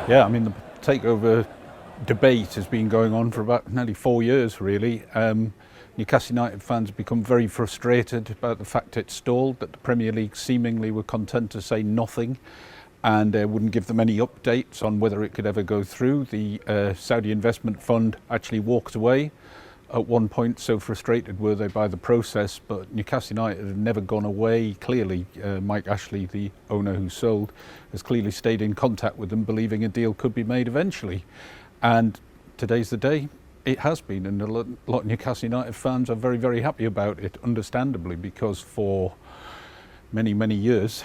Yeah, I mean, the takeover debate has been going on for about nearly 4 years, really. Newcastle United fans have become very frustrated about the fact it stalled, that the Premier League seemingly were content to say nothing and wouldn't give them any updates on whether it could ever go through. The Saudi Investment Fund actually walked away at one point, so frustrated were they by the process, but Newcastle United have never gone away. Clearly, Mike Ashley, the owner who sold, has clearly stayed in contact with them, believing a deal could be made eventually. And today's the day. It has been, and a lot of Newcastle United fans are very, very happy about it, understandably, because for many, many years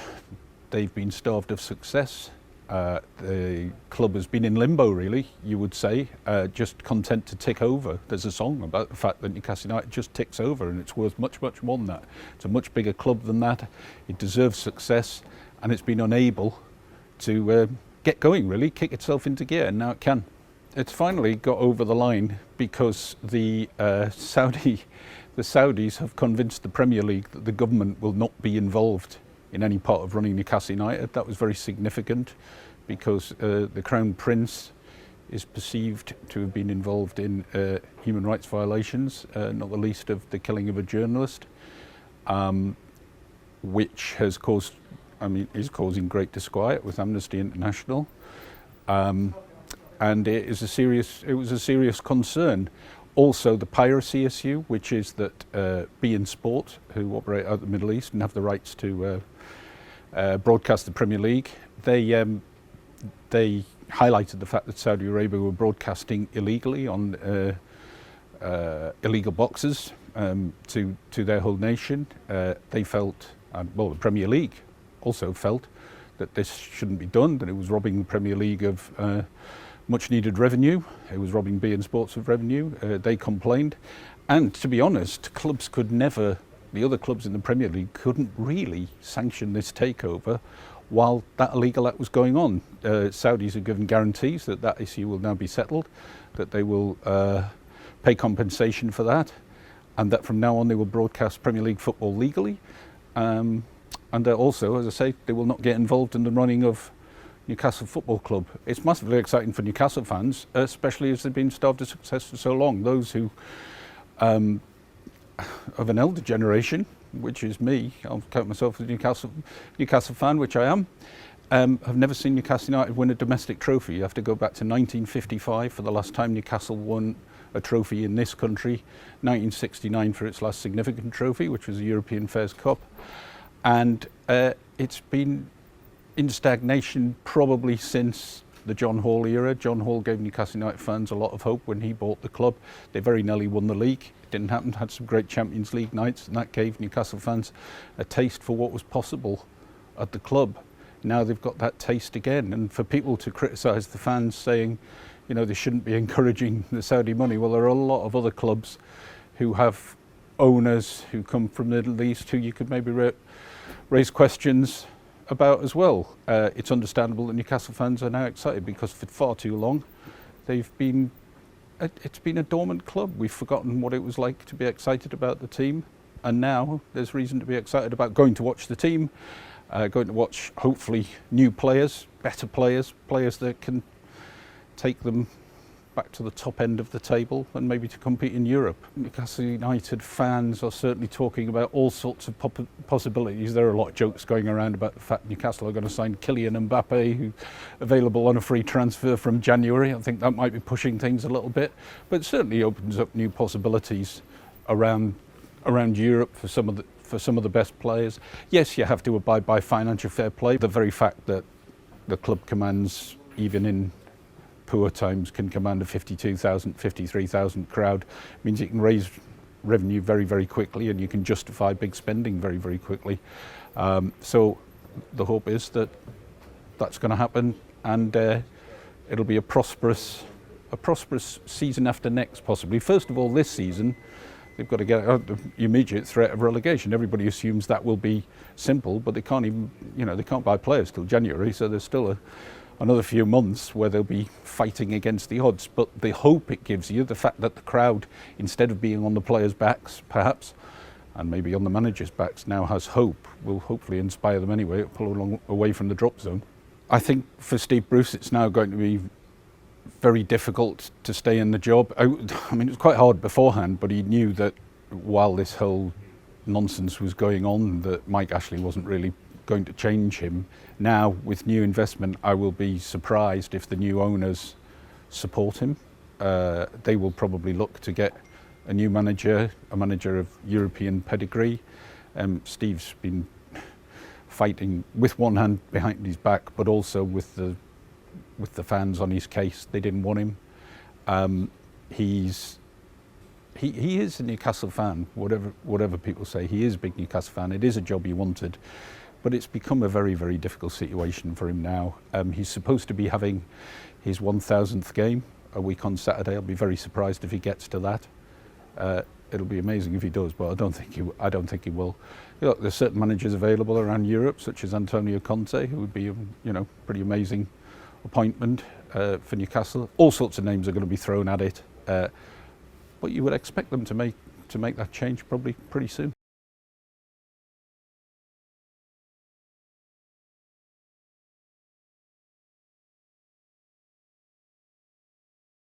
they've been starved of success. The club has been in limbo, really, you would say, just content to tick over. There's a song about the fact that Newcastle United just ticks over, and it's worth much, much more than that. It's a much bigger club than that. It deserves success, and it's been unable to get going, really, kick itself into gear, and now it can. It's finally got over the line because the Saudis have convinced the Premier League that the government will not be involved in any part of running Newcastle United. That was very significant because the Crown Prince is perceived to have been involved in human rights violations, not the least of the killing of a journalist, which has caused, is causing great disquiet with Amnesty International. And it was a serious concern. Also, the piracy issue, which is that beIN Sport, who operate out of the Middle East and have the rights to broadcast the Premier League, they highlighted the fact that Saudi Arabia were broadcasting illegally on illegal boxes to their whole nation. They felt, the Premier League also felt, that this shouldn't be done, that it was robbing the Premier League of much needed revenue. It was robbing beIN Sports of revenue. They complained. And to be honest, the other clubs in the Premier League couldn't really sanction this takeover while that illegal act was going on. Saudis have given guarantees that that issue will now be settled, that they will pay compensation for that, and that from now on they will broadcast Premier League football legally. And also, as I say, they will not get involved in the running of Newcastle Football Club. It's massively exciting for Newcastle fans, especially as they've been starved of success for so long. Those who of an elder generation, which is me, I'll count myself as a Newcastle fan, which I am, have never seen Newcastle United win a domestic trophy. You have to go back to 1955 for the last time Newcastle won a trophy in this country, 1969 for its last significant trophy, which was the European Fairs Cup. And it's been in stagnation probably since the John Hall era. John Hall gave Newcastle United fans a lot of hope when he bought the club. They very nearly won the league. It didn't happen, had some great Champions League nights, and that gave Newcastle fans a taste for what was possible at the club. Now they've got that taste again, and for people to criticise the fans saying, they shouldn't be encouraging the Saudi money, well, there are a lot of other clubs who have owners who come from the Middle East who you could maybe raise questions about as well. It's understandable that Newcastle fans are now excited because for far too long it's been a dormant club. We've forgotten what it was like to be excited about the team, and now there's reason to be excited about going to watch the team, going to watch hopefully new players, better players that can take them back to the top end of the table and maybe to compete in Europe. Newcastle United fans are certainly talking about all sorts of possibilities. There are a lot of jokes going around about the fact Newcastle are going to sign Kylian Mbappe, who's available on a free transfer from January. I think that might be pushing things a little bit, but it certainly opens up new possibilities around Europe for some of the best players. Yes, you have to abide by financial fair play. The very fact that the club commands, even in poor times, can command a 52,000, 53,000 crowd means it can raise revenue very, very quickly, and you can justify big spending very, very quickly. So the hope is that that's going to happen, and it'll be a prosperous season after next, possibly. First of all, this season, they've got to get out of the immediate threat of relegation. Everybody assumes that will be simple, but they can't even, they can't buy players till January, so there's still another few months where they'll be fighting against the odds. But the hope it gives you, the fact that the crowd, instead of being on the players' backs, perhaps, and maybe on the managers' backs now has hope, will hopefully inspire them anyway, pull along away from the drop zone. I think for Steve Bruce it's now going to be very difficult to stay in the job. I mean, it was quite hard beforehand, but he knew that while this whole nonsense was going on, that Mike Ashley wasn't really going to change him. Now, with new investment, I will be surprised if the new owners support him. They will probably look to get a new manager, a manager of European pedigree. Steve's been fighting with one hand behind his back, but also with the fans on his case. They didn't want him. He is a Newcastle fan, whatever people say. He is a big Newcastle fan. It is a job he wanted, but it's become a very, very difficult situation for him now. He's supposed to be having his 1000th game a week on Saturday. I'll be very surprised if he gets to that. It'll be amazing if he does, but I don't think he will. Look, there's certain managers available around Europe, such as Antonio Conte, who would be a pretty amazing appointment for Newcastle. All sorts of names are going to be thrown at it, but you would expect them to make that change probably pretty soon.